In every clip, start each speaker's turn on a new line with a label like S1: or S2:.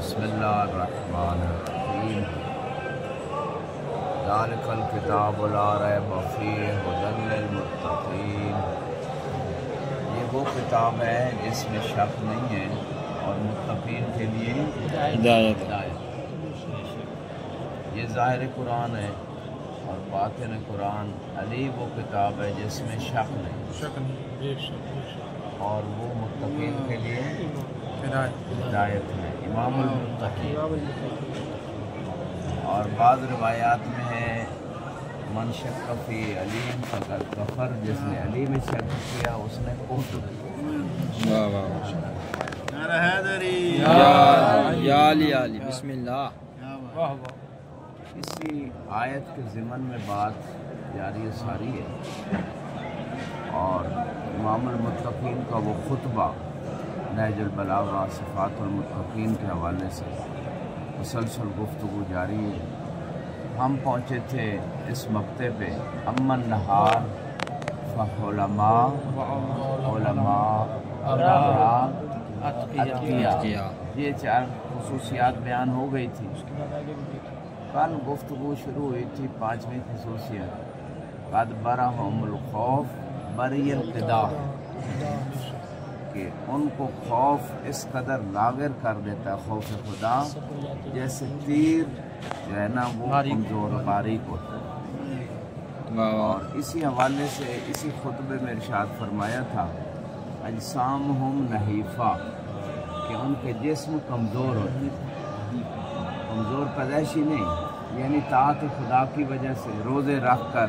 S1: बिस्मिल्लाहिर्रहमानिर्रहीम। ज़ालिकल किताबु ला रैब फ़ीहि हुदल लिलमुत्तक़ीन। ये वो किताब है जिसमें शक नहीं है और मुत्तक़ीन के लिए हिदायत। ये ज़ाहिर कुरान है और बातिन कुरान। अली वो किताब है जिसमें शक नहीं और वो मुत्तक़ीन के लिए हिदायत है। इमामुल मुत्तक़ीन। और बाज़ रिवायात में है मन शक्क फ़ी अलीम फ़क़द कफ़र, जिसने अली में शक किया उसने कुफ्र किया।
S2: या अली बिस्मिल्लाह।
S1: इसी आयत के ज़िमन में बात जारी सारी है और इमामुल मुत्तक़ीन का वो खुतबा नहजुल बलागा सिफ़ातुल मुत्तक़ीन के हवाले से मुसलसल गुफ्तगू जारी है। हम पहुँचे थे इस मक्ते पे अम्मन नहार फ़ुलमा उलमा अत्किया, ये 4 खुसूसियात बयान हो गई थी। कल गुफ्तगू शुरू हुई थी 5वीं खुसूसियत कद बरहुमुल खौफ बरियल क़िदा, कि उनको खौफ इस कदर लागिर कर देता है, खौफ खुदा, जैसे तीर जो है ना वो कमज़ोर बारीक होता है। और इसी हवाले से इसी खुतबे में इरशाद फरमाया था अजसामुहुम नहीफ़ा, कि उनके जिस्म कमज़ोर होते हैं। कमज़ोर पैदाइशी नहीं, यानी ताअत खुदा की वजह से रोज़े रख कर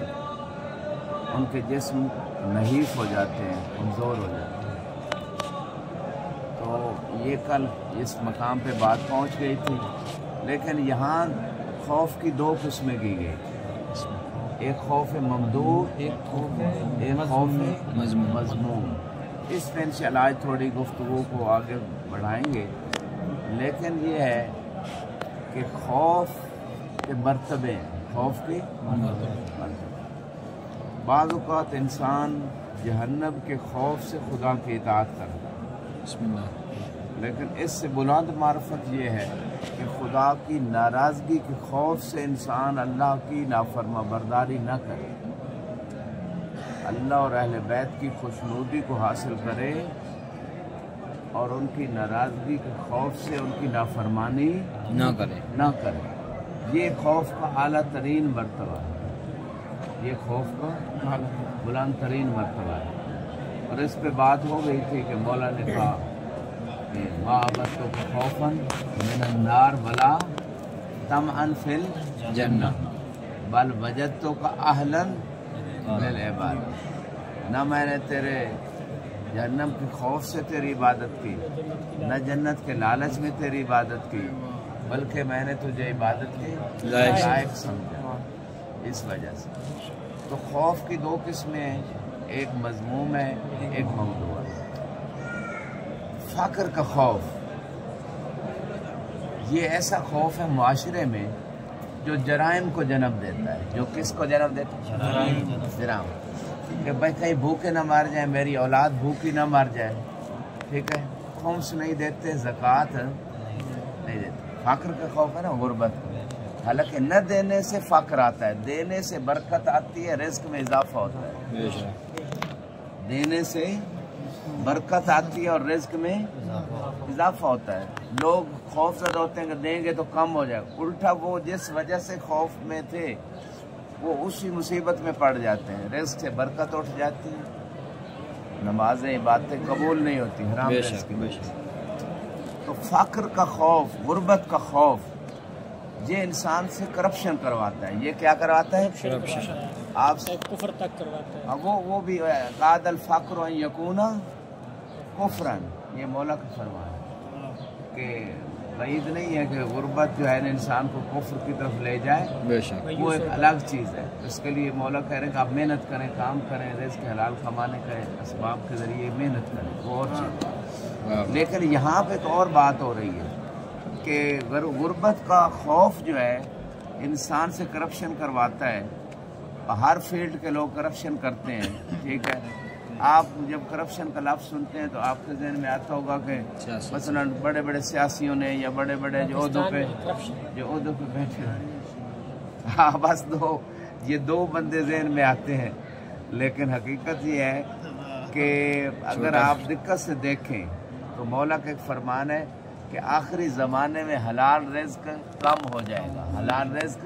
S1: उनके जिस्म नहीफ़ हो जाते हैं, कमज़ोर हो जाते हैं। तो ये कल इस मकाम पे बात पहुंच गई थी, लेकिन यहाँ खौफ की 2 किस्में की गई। एक खौफ ममदूह, एक खौफ मज़मूम। इस पे इंशाअल्लाह आज थोड़ी गुफ्तगू को आगे बढ़ाएंगे। लेकिन ये है कि खौफ के मरतबे, खौफ के मरतबे। बाज़ औक़ात इंसान जहन्नम के खौफ से खुदा की इताअत करता है, लेकिन इससे बुलंद मार्फत ये है कि खुदा की नाराज़गी के खौफ से इंसान अल्लाह की नाफरमा बरदारी न करे, अल्लाह और अहले बैत की खुशनुदी को हासिल करे और उनकी नाराज़गी के खौफ से उनकी नाफरमानी न करे। ये खौफ का आला तरीन मर्तबा है, ये खौफ का बुलंद तरीन मर्तबा है। और इस पे बात हो गई थी कि मौला ने कहा कि माबतो का खौफन मिनन नार वला तमअन फिल जन्नह बल वजदतो का अहलन लिल इबाद। न मैंने तेरे जहन्नम के खौफ से तेरी इबादत की, न जन्नत के लालच में तेरी इबादत की, बल्कि मैंने तुझे इबादत की लायक समझा। इस वजह से तो खौफ की 2 किस्में हैं, एक मज़मूम है, एक ममदूह है। फ़क्र का खौफ, ये ऐसा खौफ है मुआशरे में जो जराइम को जन्म देता है। जो किसको जन्म देता है? जराइम। कि भाई कहीं भूखे ना मर जाए, मेरी औलाद भूखी ना मर जाए, ठीक है। खुम्स नहीं देते, ज़कात नहीं देते। फ़क्र का खौफ है ना गुर्बत। हालांकि न देने से फ़क्र आता है, देने से बरकत आती है, रिज़्क़ में इजाफा होता है। देने से बरकत आती है और रिज़्क़ में इजाफा होता है। लोग खौफज़दा होते हैं कि देंगे तो कम हो जाए, उल्टा वो जिस वजह से खौफ में थे वो उसी मुसीबत में पड़ जाते हैं, रिज़्क़ से बरकत उठ जाती है, नमाजें इबादतें कबूल नहीं होती, हराम रिज़्क़ की वजह से। तो फ़क्र का खौफ, गुर्बत का खौफ, ये इंसान से करप्शन करवाता है। ये क्या करवाता है? करप्शन। आपसे कुफ्र तक करवाता है। वो भी कादल फ़क्र अन यकूना कुफ्रन, ये मौला का फरमान है कि वईद नहीं है कि गुर्बत जो है ना इंसान को कुफ्र की तरफ ले जाए, वो एक अलग चीज़ है। इसके लिए मौला कह रहे हैं कि आप मेहनत करें, काम करें, रिज़्क़ हलाल कमाने के असबाब के ज़रिए मेहनत करें, वो और चीज़। लेकिन यहाँ पे तो और बात हो रही है कि गुर्बत का खौफ जो है इंसान से करप्शन करवाता है। हर फील्ड के लोग करप्शन करते हैं, ठीक है। آپ جب کرپشن کا لفظ سنتے ہیں تو آپ کے ذہن میں آتا ہوگا کہ مثلاً بڑے بڑے سیاسیوں نے یا بڑے بڑے جو عہدوں پہ بیٹھے ہیں، ہاں بس یہ دو بندے ذہن میں آتے ہیں، لیکن حقیقت یہ ہے کہ اگر آپ دقت سے دیکھیں تو مولا کا ایک فرمان ہے کہ آخری زمانے میں حلال رزق کم ہو جائے گا، حلال رزق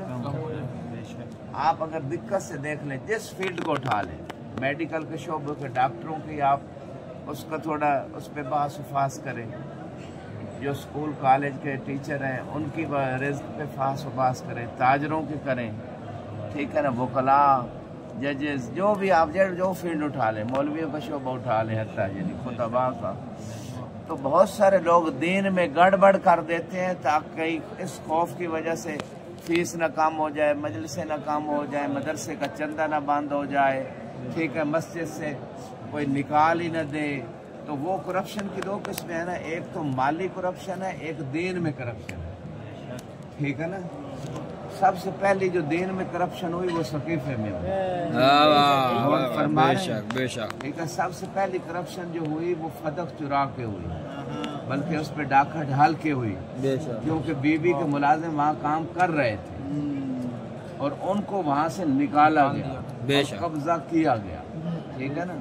S1: آپ اگر دقت سے دیکھ لیں، جس فیلڈ کو اٹھا لیں، میڈیکل کے شعبے کے ڈاکٹروں کی آپ اس کا تھوڑا اس پہ بحث و فاس کریں، جو اسکول کالج کے ٹیچر ہیں ان کی رزق پہ فحص و فاس کریں، تاجروں کی کریں، ٹھیک ہے نا، وکلاء، ججز، جو بھی آپ جو فیلڈ اٹھا لیں، مولویوں کا شعبہ اٹھا لیں، حتیٰ یعنی خطباء کا، تو بہت سارے لوگ دین میں گڑبڑ کر دیتے ہیں تاکہ اس خوف کی وجہ سے فیس نہ کم ہو جائے، مجلسیں نہ کم ہو جائے، مدرسے کا چندہ نہ بند ہو جائے، ٹھیک ہے، مسجد سے کوئی نکال ہی نہ دے۔ تو وہ کرپشن کی دو قسمیں ہیں نا، ایک تو مالی کرپشن ہے، ایک دین میں کرپشن ہے، ٹھیک ہے نا۔ سب سے پہلی جو دین میں کرپشن ہوئی وہ ثقیفے میں ہوئی،
S2: بے شک،
S1: ٹھیک ہے، سب سے پہلی کرپشن جو ہوئی وہ فدق چرا کے ہوئی، بلکہ اس پہ ڈاکہ ڈھال کے ہوئی، کیونکہ بی بی کے ملازم وہاں کام کر رہے تھے اور ان کو وہاں سے نکالا گیا، قبضہ کیا گیا، ٹھیک ہے نا۔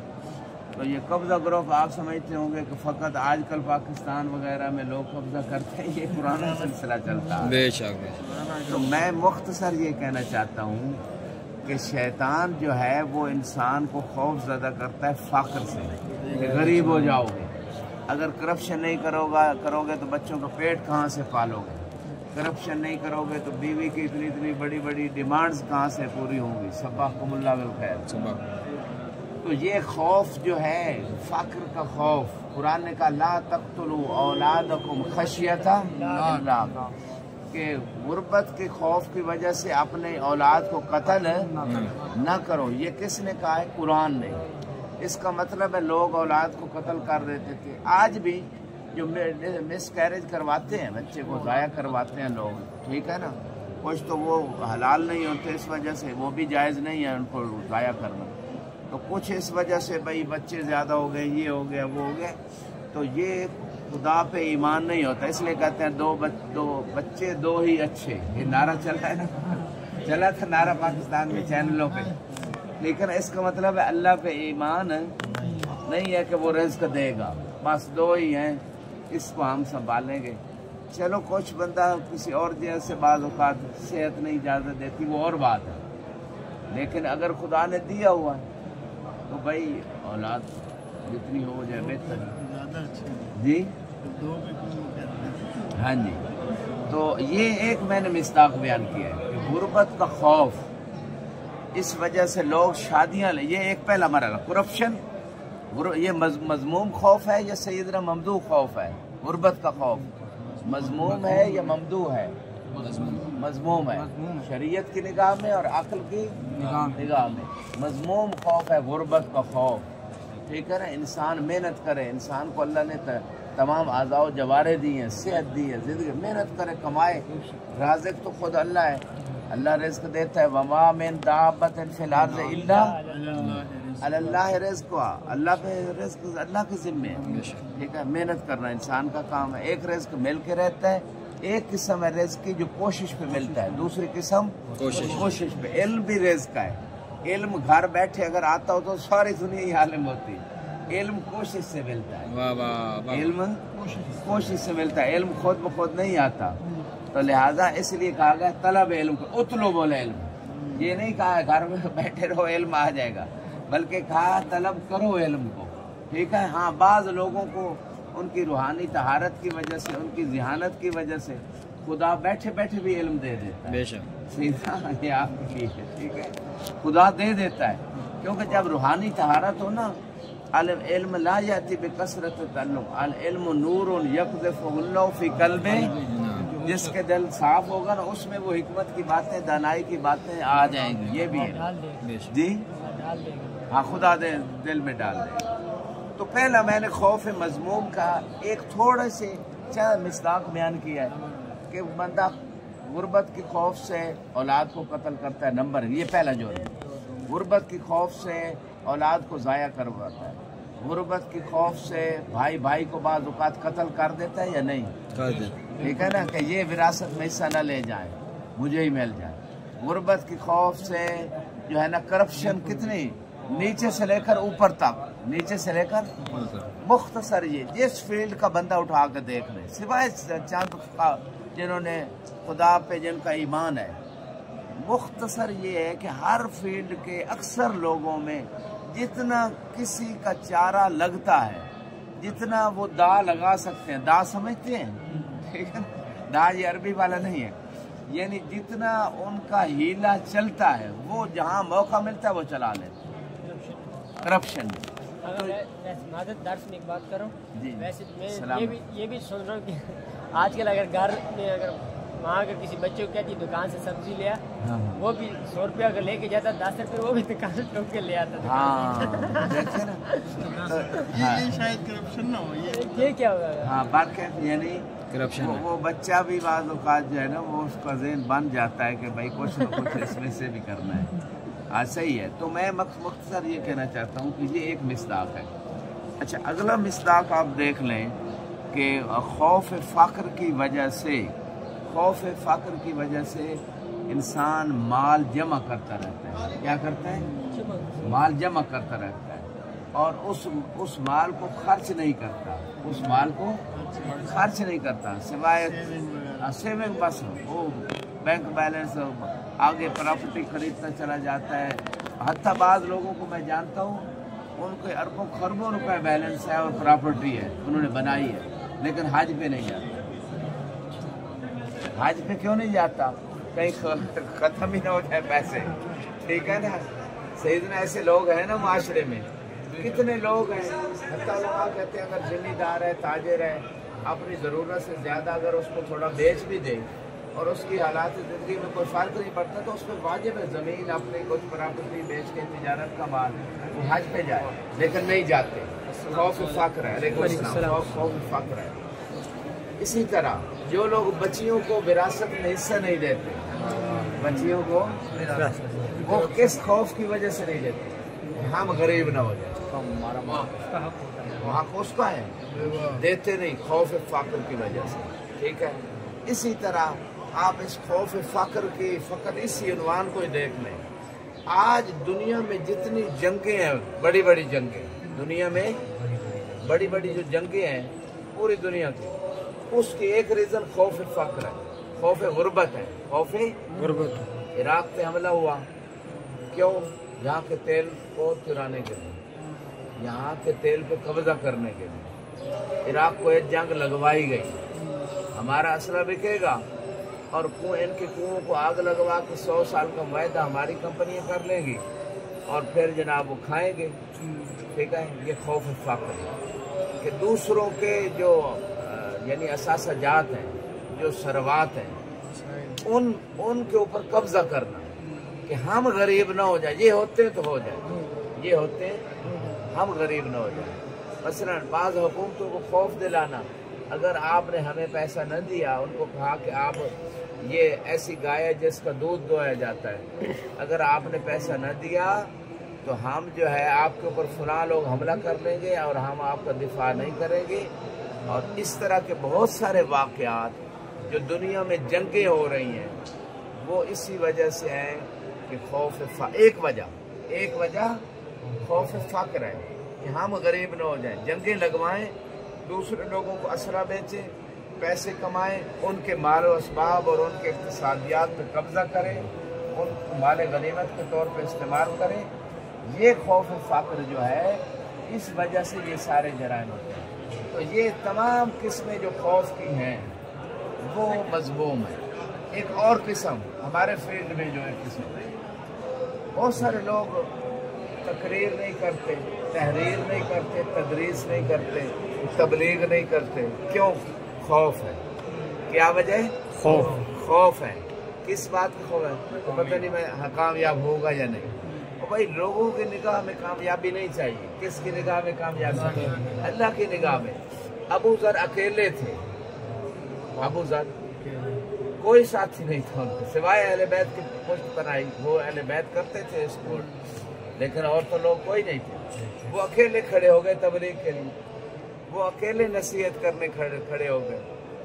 S1: تو یہ قبضہ گروپ آپ سمجھتے ہوں گے کہ فقط آج کل پاکستان وغیرہ میں لوگ قبضہ کرتے ہیں، یہ پرانا سلسلہ چلتا ہے، بے شک۔ تو میں مختصر یہ کہنا چاہتا ہوں کہ شیطان جو ہے وہ انسان کو خوف زدہ کرتا ہے فقر سے، کہ غریب ہو جاؤ گے، اگر کرپشن نہیں کرو گے تو بچوں کا پیٹ کہاں سے پالو گے، کرپشن نہیں کرو گے تو بیوی کی اتنی بڑی ڈیمانڈز کہاں سے پوری ہوں گی، سبحکم اللہ بالخیر۔ تو یہ خوف جو ہے فقر کا خوف، قرآن نے کہا لا تقتلوا اولادکم خشیۃ املاق، کہ غربت کے خوف کی وجہ سے اپنے اولاد کو قتل نہ کرو۔ یہ کس نے کہا ہے؟ قرآن نے۔ اس کا مطلب ہے لوگ اولاد کو قتل کر دیتے تھے، آج بھی جو مس کیریج کرواتے ہیں، بچے کو ضائع کرواتے ہیں لوگ، ٹھیک ہے نا، کچھ تو وہ حلال نہیں ہوتے اس وجہ سے، وہ بھی جائز نہیں ہے ان کو ضائع کرنا، تو کچھ اس وجہ سے بھائی بچے زیادہ ہو گئے، یہ ہو گیا وہ ہو گیا، تو یہ خدا پہ ایمان نہیں ہوتا، اس لیے کہتے ہیں دو بچے دو ہی اچھے، یہ نعرہ چلا ہے نا، چلا تھا نعرہ پاکستان میں چینلوں پہ، لیکن اس کا مطلب ہے اللہ پہ ایمان نہیں ہے کہ وہ رزق دے گا، بس دو ہی ہیں، اس کو ہم سنبھالیں گے۔ چلو کچھ بندہ کسی اور جگہ سے بعض اوقات صحت نہیں اجازت دیتی، وہ اور بات ہے، لیکن اگر خدا نے دیا ہوا ہے تو بھائی اولاد جتنی ہو جائے بہتر ہے۔ جی ہاں جی، تو یہ ایک میں نے مصداق بیان کیا ہے کہ غربت کا خوف، اس وجہ سے لوگ شادیاں لیں، یہ ایک پہلا مرحلہ کرپشن، یہ مذموم خوف ہے یا سیدنا ممدوح خوف ہے؟ غربت کا خوف مذموم ہے یا ممدوح ہے؟ مذموم ہے، شریعت کی نگاہ میں اور عقل کی نگاہ میں مذموم خوف ہے غربت کا خوف، ٹھیک ہے نا۔ انسان محنت کرے، انسان کو اللہ نے تمام اعضاء و جوارح دی ہیں، صحت دی ہے، زندگی محنت کرے، کمائے، رازق تو خود اللہ ہے، اللہ رزق دیتا ہے، وما من دابۃ فی الارض الا علی اللہ رزقها، اللہ پہ رزق اللہ کے ذمہ ہے، ٹھیک ہے، محنت کرنا انسان کا کام ہے۔ ایک رزق مل کے رہتا ہے، ایک قسم ہے رزق کی جو کوشش پہ ملتا ہے، دوسری قسم کوشش پہ۔ علم بھی رزق ہے، علم گھر بیٹھے اگر آتا ہو تو ساری دنیا ہی عالم ہوتی ہے، علم کوشش سے ملتا ہے، علم کوشش سے ملتا ہے، علم خود بخود نہیں آتا، تو لہٰذا اس لیے کہا گیا طلب علم کو، اطلب العلم، یہ نہیں کہا گھر میں بیٹھے رہو علم آ جائے گا، بلکہ کہا طلب کرو علم کو، ٹھیک ہے۔ ہاں بعض لوگوں کو ان کی روحانی طہارت کی وجہ سے، ان کی ذہانت کی وجہ سے خدا بیٹھے بیٹھے بھی علم دے دیتا ہے، بے شک، سیدھا یہ آپ کے لیے ہے، ٹھیک ہے، خدا دے دیتا ہے، کیونکہ جب روحانی طہارت ہو نا، علم لا یاتی بکثرت تعلم، العلم نور یقذفہ اللہ فی قلب، جس کے دل صاف ہوگا نا اس میں وہ حکمت کی باتیں، دانائی کی باتیں آ جائیں گی، یہ بھی ہے جی، ہاں خدا دل میں ڈال دے۔ تو پہلا میں نے خوف مذموم کا ایک تھوڑے سے چند مصداق بیان کیا ہے کہ بندہ غربت کی خوف سے اولاد کو قتل کرتا ہے، نمبر یہ پہلا جو ہے غربت کی خوف سے औलाद को ज़ाया करवाता है। गुर्बत के खौफ से भाई भाई को बाज़ औक़ात कत्ल कर देता है या नहीं?
S2: कर दे।
S1: ठीक है ना, कि ये विरासत में हिस्सा न ले जाए, मुझे ही मिल जाए। गुर्बत के खौफ से जो है ना करप्शन कितनी नीचे से लेकर ऊपर तक, नीचे से लेकर मुख्तसर ये जिस फील्ड का बंदा उठा कर देख ले, सिवाय चंद जिन्होंने खुदा पे जिनका ईमान है, मुख्तसर ये है कि हर फील्ड के अक्सर लोगों में जितना किसी का चारा लगता है, जितना वो दा लगा सकते हैं, दा समझते हैं, ठीक है, दा ये अरबी वाला नहीं है, यानी जितना उनका हीला चलता है वो जहाँ मौका मिलता है वो चला लेते हैं करप्शन।
S3: अगर मैं दर्श में एक बात करूं, वैसे मैं ये भी सोच रहा हूँ कि आजकल अगर घर में अगर माँ अगर किसी बच्चे को कहती दुकान से सब्जी ले आ, वो भी 100 रुपया अगर लेके जाता 10 रुपये वो भी दुकान से ठोक के ले आता।
S1: देखे ना,
S4: ये शायद करप्शन ना हो,
S3: ये क्या होगा?
S1: हाँ बात यानी
S2: करप्शन
S1: वो बच्चा भी बाज़ औक़ात जो है ना वो उसका ज़हन बन जाता है कि भाई कुछ न कुछ इसमें से भी करना है। हाँ सही है। तो मैं मुख्तसर ये कहना चाहता हूँ कि ये एक मिसदाक है। अच्छा, अगला मिसदाक आप देख लें कि खौफ फ़क्र की वजह से, खौफ फ़क्र की वजह से इंसान माल जमा करता रहता है। क्या करता है? माल जमा करता रहता है और उस माल को खर्च नहीं करता, उस माल को खर्च नहीं करता सिवाय सेविंग, बस वो बैंक बैलेंस आगे प्रॉपर्टी खरीदता चला जाता है। हत्ता बाज़ लोगों को मैं जानता हूँ उनके अरबों खरबों रुपए बैलेंस है और प्रॉपर्टी है उन्होंने बनाई है, लेकिन हज पे नहीं जाता। हज पे क्यों नहीं जाता? कहीं ख़त्म ही ना हो जाए पैसे, ठीक है ना। सईदना ऐसे लोग हैं ना माशरे में, कितने लोग हैं, हत्ता लोग कहते हैं अगर ज़मींदार है, ताजिर है, अपनी ज़रूरत से ज़्यादा अगर उसको थोड़ा बेच भी दे और उसकी हालात ज़िंदगी में कोई फ़र्क नहीं पड़ता तो उस पर वाजिब है ज़मीन अपनी कुछ प्रॉपर्टी बेच के तिजारत का माल वो हज पे जाए, लेकिन नहीं जाते। खौफ फ़क्र है, लेकिन खौफ फ़क्र है। इसी तरह जो लोग बच्चियों को विरासत में हिस्सा नहीं देते, बच्चियों को वो किस खौफ की वजह से नहीं देते? हम गरीब ना हो जाए, वहाँ को उसका है, देते नहीं खौफ फ़क्र की वजह से, ठीक है। इसी तरह आप इस खौफ फ़क्र की फ़कत इसी उन्वान को ही देख लें। आज दुनिया में जितनी जंगें हैं, बड़ी बड़ी जंगें, दुनिया में बड़ी बड़ी जो जंगें हैं पूरी दुनिया की, उसकी एक रीज़न खौफ फ़क्र है, खौफ गुर्बत है। खौफ गुर्बत। इराक पे हमला हुआ क्यों? यहाँ के तेल को चुराने के लिए, यहाँ के तेल पे कब्जा करने के लिए इराक को एक जंग लगवाई गई। हमारा असला बिकेगा और इनके कुओं को आग लगवा के 100 साल का वायदा हमारी कंपनियां कर लेंगी और फिर जनाब वो खाएंगे, ठीक है। ये खौफ फ़क्र है कि दूसरों के जो यानी असासा जात हैं, जो सरवात हैं, उनके ऊपर कब्जा करना कि हम गरीब ना हो जाए। ये होते तो हो जाए, ये होते हम गरीब ना हो जाए। मसलन बाज़ हुकूमतों को खौफ दिलाना, अगर आपने हमें पैसा न दिया, उनको कहा कि आप ये ऐसी गाय है जिसका दूध दोया जाता है, अगर आपने पैसा न दिया तो हम जो है आपके ऊपर फलां लोग हमला कर लेंगे और हम आपका दिफा नहीं करेंगे। और इस तरह के बहुत सारे वाक़यात जो दुनिया में जंगें हो रही हैं वो इसी वजह से हैं कि एक वजह खौफ फ़क्र है कि हम गरीब न हो जाएं, जंगें लगवाएं, दूसरे लोगों को असरा बेचें, पैसे कमाएं, उनके माल व असबाब और उनके इक़्तिसादियात पे कब्ज़ा करें, उनको माल गनीमत के तौर पे इस्तेमाल करें। ये खौफ फ़क्र जो है इस वजह से ये सारे जराइम होते हैं। तो ये तमाम किस्में जो खौफ की हैं वो मज़मूम है। एक और किस्म हमारे फील्ड में जो एक किस्म है, बहुत सारे लोग तकरीर नहीं करते, तहरीर नहीं करते, तदरीस नहीं करते, तबलीग नहीं करते। क्यों? खौफ है। क्या वजह? खौफ है। किस बात का खौफ है? तो पता नहीं मैं कामयाब होगा या नहीं। और भाई लोगों की निगाह में कामयाबी नहीं चाहिए। किसकी निगाह में कामयाबी? अल्लाह की निगाह में। अबू ज़र अकेले थे, अबू ज़र कोई साथी नहीं था उनके सिवाय अहले बैत की पुश्त बनाई, वो अहले बैत करते थे इसको, لیکن اور تو لوگ کوئی نہیں تھے. وہ اکیلے کھڑے ہو گئے تبلیغ کے لیے, وہ اکیلے نصیحت کرنے کھڑے ہو گئے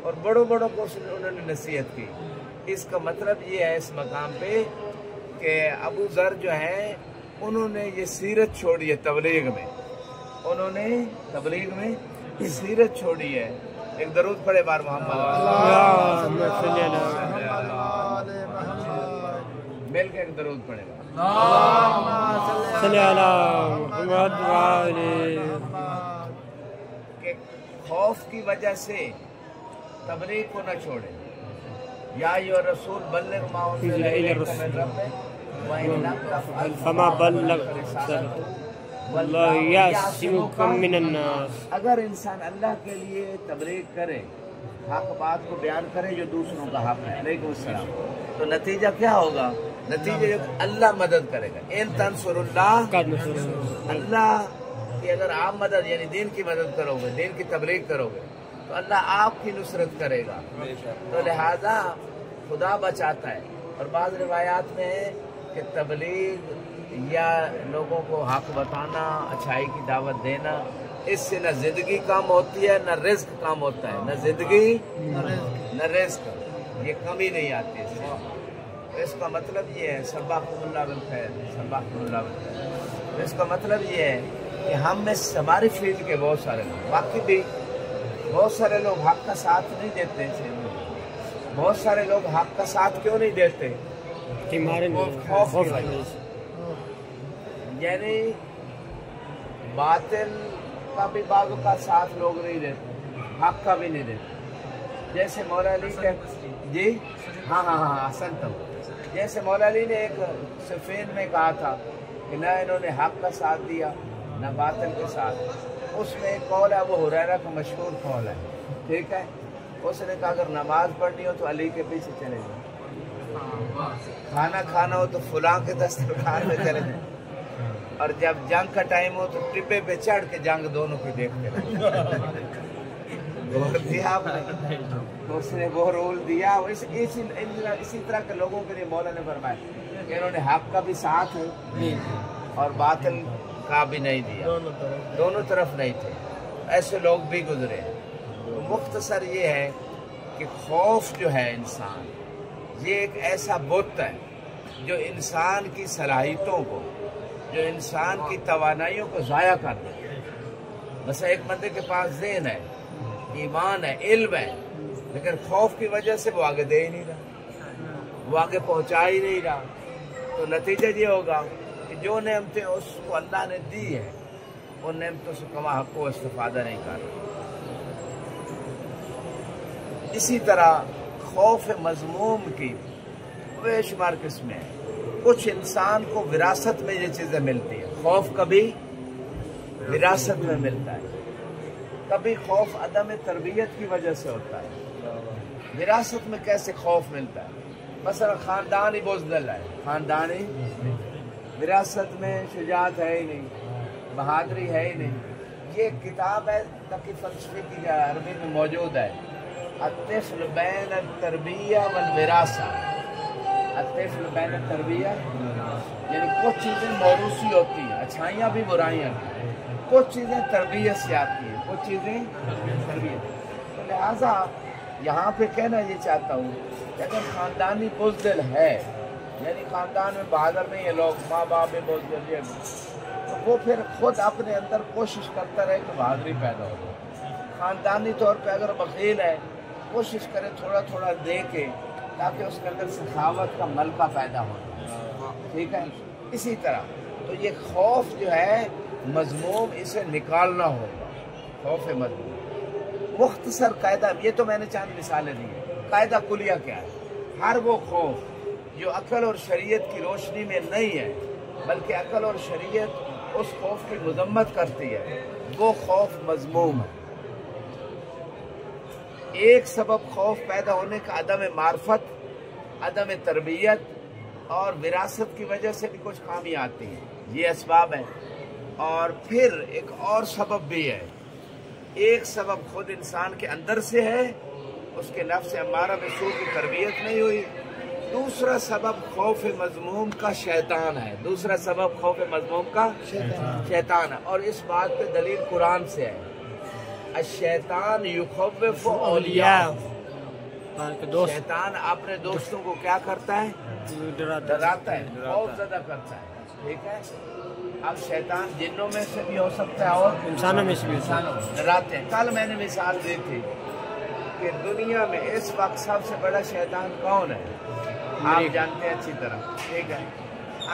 S1: اور بڑوں کو انہوں نے نصیحت کی. اس کا مطلب یہ ہے اس مقام پہ کہ ابو ذر جو ہیں انہوں نے یہ سیرت چھوڑی ہے تبلیغ میں, انہوں نے تبلیغ میں سیرت چھوڑی ہے. ایک درود پڑھے بار محمد مل کے ایک درود پڑھے گا کہ خوف کی وجہ سے تبلیغ کو نہ چھوڑے. یا ایھا الرسول بلغ ما انزل الیک من ربک وان لم تفعل فما بلغت واللہ یعصمک من الناس. اگر انسان اللہ کے لیے تبلیغ کرے, حق بات کو بیان کرے جو دوسروں کا حق ہے, علیکم السلام, تو نتیجہ کیا ہوگا؟ نتیجہ اللہ مدد کرے گا. ان تنصر اللہ, اللہ کی اگر آپ مدد یعنی دین کی مدد کرو گے, دین کی تبلیغ کرو گے تو اللہ آپ کی نصرت کرے گا. تو لہذا خدا بچاتا ہے. اور بعض روایات میں ہے کہ تبلیغ یا لوگوں کو حق بتانا, اچھائی کی دعوت دینا, اس سے نہ زندگی کام ہوتی ہے نہ رزق کام ہوتا ہے. نہ زندگی نہ رزق, یہ کمی نہیں آتی اس سے. اس کا مطلب یہ ہے سبحان اللہ بالخیر, سبحان اللہ بالخیر. اس کا مطلب یہ ہے کہ ہم میں ہماری فیلڈ کے بہت سارے لوگ, باقی بھی بہت سارے لوگ حق کا ساتھ نہیں دیتے. بہت سارے لوگ حق کا ساتھ کیوں نہیں دیتے؟ خوف کی وجہ سے. یعنی باطل کا بھی بعض کا ساتھ لوگ نہیں دیتے, حق کا بھی نہیں دیتے. جیسے مولا علی نے جی ہاں سنتا ہوں, جیسے مولا علی نے ایک صفین میں کہا تھا کہ نہ انہوں نے حق کا ساتھ دیا نہ باطل کے ساتھ. اس میں ایک قول ہے ابو ہریرہ کا مشہور قول ہے, ٹھیک ہے. اس نے کہا اگر نماز پڑھنی ہو تو علی کے پیچھے چلے جائیں, کھانا کھانا ہو تو فلاں کے دسترخوان میں چلے جائیں, اور جب جنگ کا ٹائم ہو تو ٹپے پہ چڑھ کے جنگ دونوں کی دیکھتے رہے. دیا آپ نے, تو اس نے وہ رول دیا. اسی طرح کے لوگوں کے لیے مولا نے فرمایا کہ انہوں نے حق کا بھی ساتھ اور باطل کا بھی نہیں دیا, دونوں طرف نہیں تھے. ایسے لوگ بھی گزرے. تو مختصر یہ ہے کہ خوف جو ہے انسان, یہ ایک ایسا بت ہے جو انسان کی صلاحیتوں کو, جو انسان کی توانائیوں کو ضائع کر دے. مثلا ایک بندے کے پاس ذہن ہے, ایمان ہے, علم ہے, لیکن خوف کی وجہ سے وہ آگے دے ہی نہیں رہا, وہ آگے پہنچا ہی نہیں رہا. تو نتیجہ یہ ہوگا کہ جو نعمتیں اس کو اللہ نے دی ہے ان نعمتوں سے کما حق کو استفادہ نہیں کر رہا. اسی طرح خوف مذموم کی بے شمار قسمیں ہیں. کچھ انسان کو وراثت میں یہ چیزیں ملتی ہیں. خوف کبھی وراثت میں ملتا ہے, کبھی خوف عدم تربیت کی وجہ سے ہوتا ہے. وراثت میں کیسے خوف ملتا ہے؟ مثلا خاندانی بزدل ہے, خاندانی وراثت میں شجاعت ہے ہی نہیں, بہادری ہے ہی نہیں. یہ کتاب ہے تقی فلسفے کی عربی میں موجود ہے, الطفل بین التربیہ والوراثہ. الطفل بین التربیہ یعنی کچھ چیزیں موروثی ہوتی ہیں, اچھائیاں بھی برائیاں بھی, کچھ چیزیں تربیت سے آتی ہیں, کچھ چیزیں تربیت. تو لہٰذا یہاں پہ کہنا یہ چاہتا ہوں کہ اگر خاندانی بزدل ہے, یعنی خاندان میں بہادر نہیں ہے لوگ, ماں باپ میں بزدل ہے, تو وہ پھر خود اپنے اندر کوشش کرتا رہے کہ بہادری پیدا ہو جائے. خاندانی طور پہ اگر بخیل ہے, کوشش کرے تھوڑا تھوڑا دے کے تاکہ اس کے اندر سخاوت کا ملکہ پیدا ہو جائے, ٹھیک ہے. اسی طرح تو یہ خوف جو ہے مذموم, اسے نکالنا ہوگا. خوف مذموم مختصر قاعدہ, یہ تو میں نے چند مثالیں دی ہیں. قاعدہ کلیہ کیا ہے؟ ہر وہ خوف جو عقل اور شریعت کی روشنی میں نہیں ہے بلکہ عقل اور شریعت اس خوف کی مذمت کرتی ہے, وہ خوف مذموم ہے. ایک سبب خوف پیدا ہونے کا عدم معرفت, عدم تربیت اور وراثت کی وجہ سے بھی کچھ خامیاں آتی ہیں, یہ اسباب ہیں. اور پھر ایک اور سبب بھی ہے. ایک سبب خود انسان کے اندر سے ہے, اس کے نفس امارہ بالسوء کی تربیت نہیں ہوئی. दूसरा सबब खौफ मजमूम का शैतान है, दूसरा सबब खौफ मजमूम का शैतान है। और इस बात पे दलील कुरान से है, अश-शैतान युखव्विफु औलिया, शैतान अपने दोस्तों को क्या करता है? डराता है, खौफज़दा करता है। ठीक है, अब शैतान जिन्नों में से भी हो सकता है और इंसानों में से भी, इंसानों डराते हैं। कल मैंने मिसाल दी थी कि दुनिया में इस वक्त सबसे बड़ा शैतान कौन है? आप जानते हैं अच्छी तरह। ठीक है,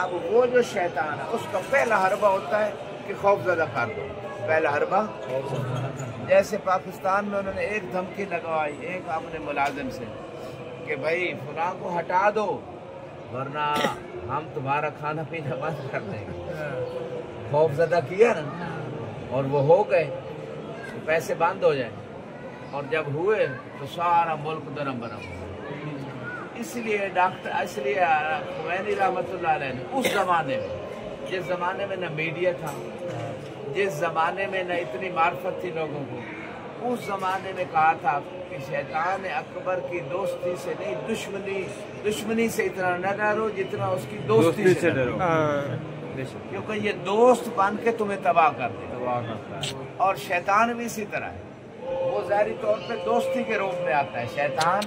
S1: अब वो जो शैतान है उसका पहला हरबा होता है कि खौफज़दा कर दो। पहला हरबा, जैसे पाकिस्तान में उन्होंने एक धमकी लगवाई एक अपने मुलाजिम से कि भाई फलां को हटा दो वरना हम तुम्हारा खाना पीना बंद कर देंगे। खौफज़दा किया ना, और वो हो गए तो पैसे बंद हो जाए, और जब हुए तो सारा मुल्क दरम बरम। इसलिए खुमैनी रहमतुल्लाह अलैह ने उस ज़माने में, जिस ज़माने में न मीडिया था, जिस ज़माने में न इतनी मार्फत थी लोगों को, उस ज़माने में कहा था कि शैतान अकबर की दोस्ती से नहीं, दुश्मनी से इतना न डरो जितना उसकी दोस्ती से डरो, क्योंकि ये दोस्त बन के तुम्हें तबाह कर दे। और शैतान भी इसी तरह है, वो ज़ाहिरी तौर पे दोस्ती के रूप में आता है, शैतान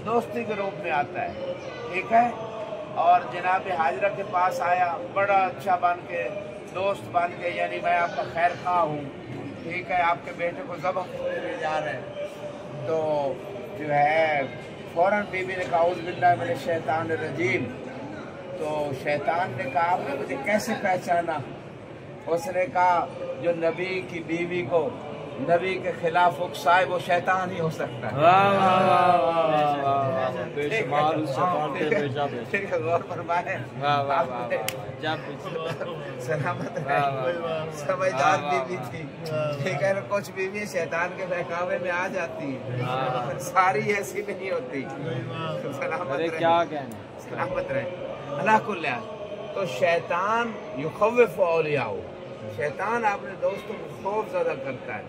S1: दोस्ती के रूप में आता है। ठीक है, और जनाब हाजरा के पास आया बड़ा अच्छा बन के, दोस्त बन के, यानी मैं आपका खैर खा हूँ। ठीक है, आपके बेटे को ज़बह करने जा रहे हैं, तो जो है फौरन बीबी ने कहा औज़ु बिल्लाहि मिनश शैतानिर रजीम। तो शैतान ने कहा आपने मुझे कैसे पहचाना? उसने कहा जो नबी की बीवी को नबी के खिलाफ उकसाए वो शैतान ही हो सकता है। गौर फरमाए, सलामत रहे, समझदार बीवी थी। ठीक है, कुछ बीवी शैतान के बहकावे में आ जाती है, सारी ऐसी नहीं होती। सलामत रहे, क्या कहना, सलामत रहे। अल्लाह कुल्ल, तो शैतान युखव्विफु औलियाहु, शैतान अपने दोस्तों को खौफज़दा करता है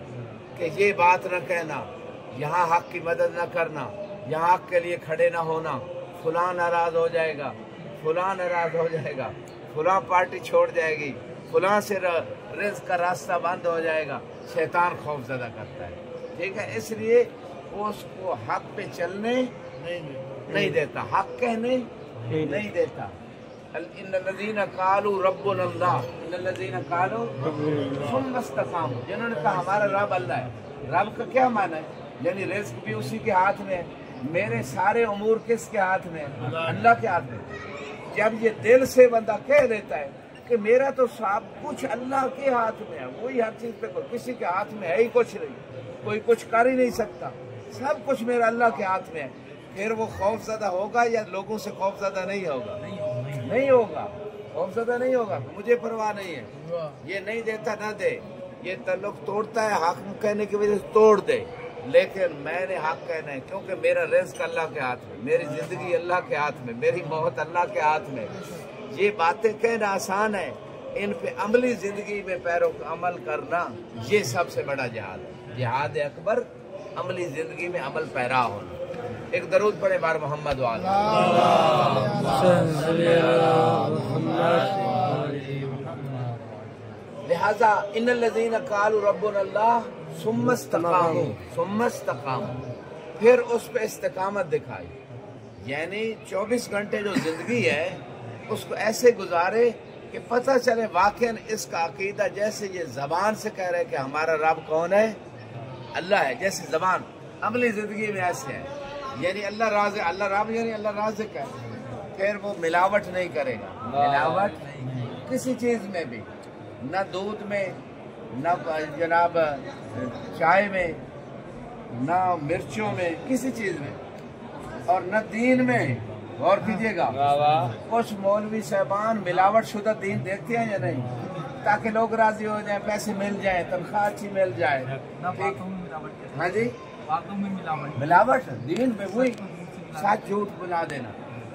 S1: कि ये बात न कहना, यहाँ हक की मदद न करना, यहाँ हक के लिए खड़े न होना, फलां नाराज हो जाएगा, फलां नाराज हो जाएगा, फलां पार्टी छोड़ जाएगी, फलां से रिज़्क़ का रास्ता बंद हो जाएगा। शैतान खौफज़दा करता है। ठीक है, इसलिए वो उसको हक पे चलने नहीं देता, हक कहने नहीं देता। इन्नल्लज़ीना क़ालू रब्बुनल्लाह, इन्नल्लज़ीना क़ालू सुम्मा इस्तक़ामू, जिन्होंने कहा हमारा रब अल्लाह है। रब का क्या माना है? यानी रिज़्क़ भी उसी के हाथ में है, मेरे सारे उमूर किसके हाथ में है? अल्लाह के हाथ में। जब ये दिल से बंदा कह लेता है कि मेरा तो सब कुछ अल्लाह के हाथ में है, वही हर चीज़ पे, किसी के हाथ में है ही कुछ नहीं, कोई कुछ कर ही नहीं सकता, सब कुछ मेरा अल्लाह के हाथ में है, फिर वो खौफज़दा होगा या लोगों से खौफज़दा नहीं होगा? नहीं होगा, खौफज़दा नहीं होगा। मुझे परवाह नहीं है, ये नहीं देता ना दे, ये ताल्लुक तोड़ता है हक कहने की वजह से तोड़ दे, लेकिन मैंने हक कहना है क्योंकि मेरा रिज़्क़ अल्लाह के हाथ में, मेरी ज़िंदगी अल्लाह के हाथ में, मेरी मौत अल्लाह के हाथ में। ये बातें कहना आसान है, इन पे अमली ज़िंदगी में पैरों का अमल करना ये सबसे बड़ा जिहाद है। जिहाद अकबर अमली ज़िंदगी में अमल पैरा होना। एक दरूद पढ़े बार मोहम्मद वाला। लिहाजा इन्नल्लज़ीना क़ालू रब्बुनल्लाह सुम्मा इस्तक़ामू, फिर उस पे इस्तिकामत दिखाई, यानी 24 घंटे जो जिंदगी है उसको ऐसे गुजारे कि पता चले वाकई इसका अकीदा, जैसे ये जबान से कह रहे कि हमारा रब कौन है? अल्लाह है, जैसे जबान अमली जिंदगी में ऐसे है, यानी अल्लाह राज़िक़, अल्लाह रब यानी अल्लाह राज़िक़ है। फिर वो मिलावट नहीं करेगा, मिलावट किसी चीज़ में भी, न दूध में, न जनाब चाय में, न मिर्चों में, किसी चीज़ में, और न दीन में। गौर कीजिएगा, कुछ मौलवी साहबान मिलावट शुदा दीन देखते हैं या नहीं, ताकि लोग राजी हो जाएं, पैसे मिल जाएं, तनख्वाह अच्छी मिल जाए। हाँ जी, मिलावट दीन में, वही सच झूठ बुला देना।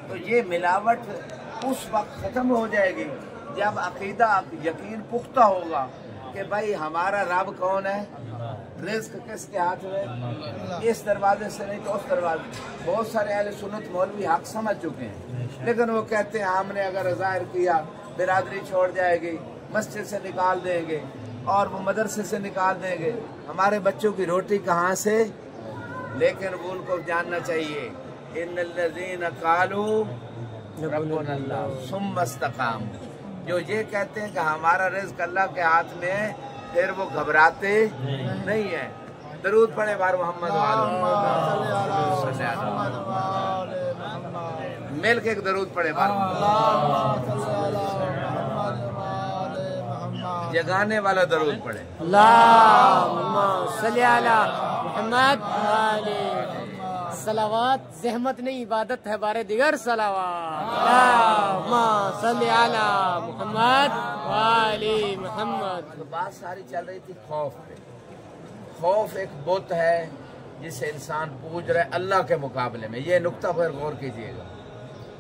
S1: तो ये मिलावट उस वक्त ख़त्म हो जाएगी जब अकीदा यकीन पुख्ता होगा कि भाई हमारा रब कौन है? رزق کس کے ہاتھ میں؟ اس دروازے سے نہیں تو اس دروازے. بہت سارے اہل سنت مولوی حق سمجھ چکے ہیں، لیکن وہ کہتے ہیں ہم نے اگر ظاہر کیا برادری چھوڑ جائے گی، مسجد سے نکال دیں گے اور وہ مدرسے سے نکال دیں گے، ہمارے بچوں کی روٹی کہاں سے؟ لیکن وہ ان کو جاننا چاہیے ان الذین قالوا ربنا اللہ ثم استقاموا، جو یہ کہتے ہیں کہ ہمارا رزق اللہ کے ہاتھ میں ہے، پھر وہ گھبراتے نہیں ہیں. درود پڑھے بار محمد مل کے ایک درود پڑھے بار جگانے والا درود پڑھے.
S3: اللہم صلی علی محمد صلوات زحمت نہیں عبادت ہے بارے دیگر صلوات. اللہم صلی علی محمد وآل محمد.
S1: تو بات ساری چل رہی تھی خوف پہ. خوف ایک بت ہے جسے انسان پوج رہا ہے اللہ کے مقابلے میں. یہ نقطہ پر غور کیجئے گا.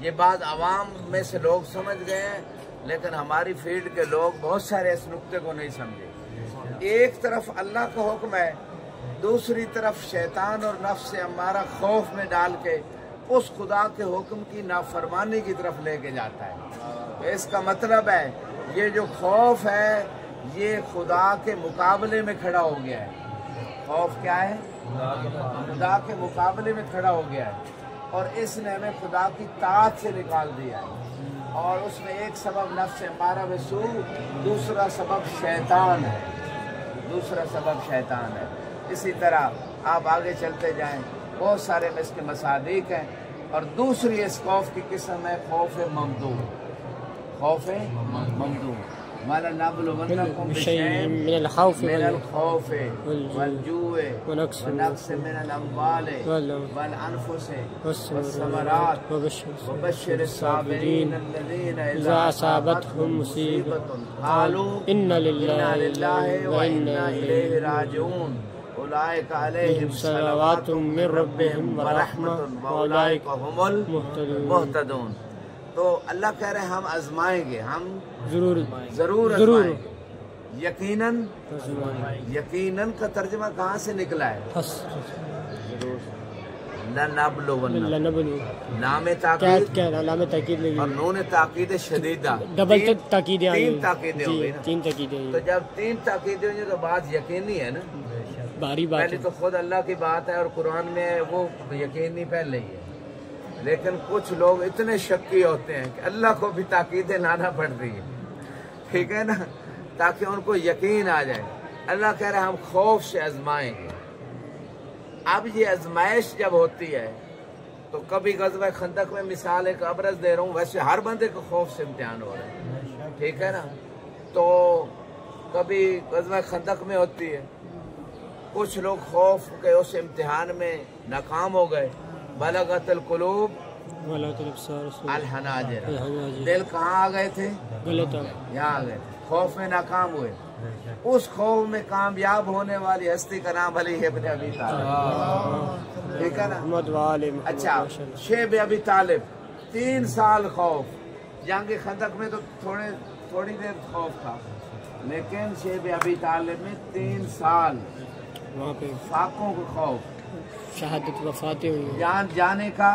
S1: یہ بات عوام میں سے لوگ سمجھ گئے ہیں، لیکن ہماری فیلڈ کے لوگ بہت سارے اس نقطے کو نہیں سمجھے. ایک طرف اللہ کا حکم ہے، دوسری طرف شیطان اور نفس امارہ خوف میں ڈال کے اس خدا کے حکم کی نافرمانی کی طرف لے کے جاتا ہے. تو اس کا مطلب ہے یہ جو خوف ہے یہ خدا کے مقابلے میں کھڑا ہو گیا ہے. خوف کیا ہے؟ خدا کے مقابلے میں کھڑا ہو گیا ہے، اور اس نے ہمیں خدا کی طاعت سے نکال دیا ہے. اور اس میں ایک سبب نفس امارہ بالسوء، دوسرا سبب شیطان ہے. دوسرا سبب شیطان ہے. اسی طرح آپ آگے چلتے جائیں، بہت سارے میں اس کے مصادیق ہیں. اور دوسری اس خوف کی قسم ہے خوف ممدوح. خوف ممدوح مالا نبلونکم بشیء من الخوف والجوع ونقص من الاموال والانفس والثمرات وبشر الصابرین الذین اذا اصابتهم مصیبۃ قالوا انا للہ وانا الیہ راجعون اولئک علیہم صلوات من ربہم ورحمۃ واولئک هم المہتدون. تو اللہ کہہ رہے ہیں ہم آزمائیں گے، ہم ضرور آزمائیں گے. یقیناً کا ترجمہ کہاں سے نکلا ہے؟ لام تاکید اور نون تاکید شدیدہ،
S3: ڈبل تاکید،
S1: تین تاکیدیں ہو گئی نا.
S3: تین تاکیدیں.
S1: تو جب تین تاکیدیں ہوں گی تو بات یقینی ہے نا.
S3: باری بات
S1: پہلے تو خود اللہ کی بات ہے اور قرآن میں وہ یقینی پہلے ہی ہے. لیکن کچھ لوگ اتنے شکی ہوتے ہیں کہ اللہ کو بھی تاکیدیں لانا پڑتی ہے، ٹھیک ہے نا، تاکہ ان کو یقین آ جائے. اللہ کہہ رہے ہیں ہم خوف سے آزمائیں گے. اب یہ آزمائش جب ہوتی ہے تو کبھی غزوہ خندق میں مثال ایک ابرز دے رہا ہوں، ویسے ہر بندے کو خوف سے امتحان ہو رہا ہے، ٹھیک ہے نا. تو کبھی غزوہ خندق میں ہوتی ہے، کچھ لوگ خوف کے اس امتحان میں ناکام ہو گئے. بلغت القلوب الحناجر، دل کہاں آ گئے تھے؟ یہاں آ گئے تھے، خوف میں ناکام ہوئے. اس خوف میں کامیاب ہونے والی ہستی کا نام علی ابن ابی طالب، ٹھیک ہے نا. اچھا، شیب ابی طالب 3 سال خوف. جنگ خندق میں تو تھوڑی دیر خوف تھا، لیکن شیب ابی طالب میں 3 سال
S3: وہاں پہ
S1: فاقوں کو خوف،
S3: شہادت وفاتیں ہوئی،
S1: جان جانے کا.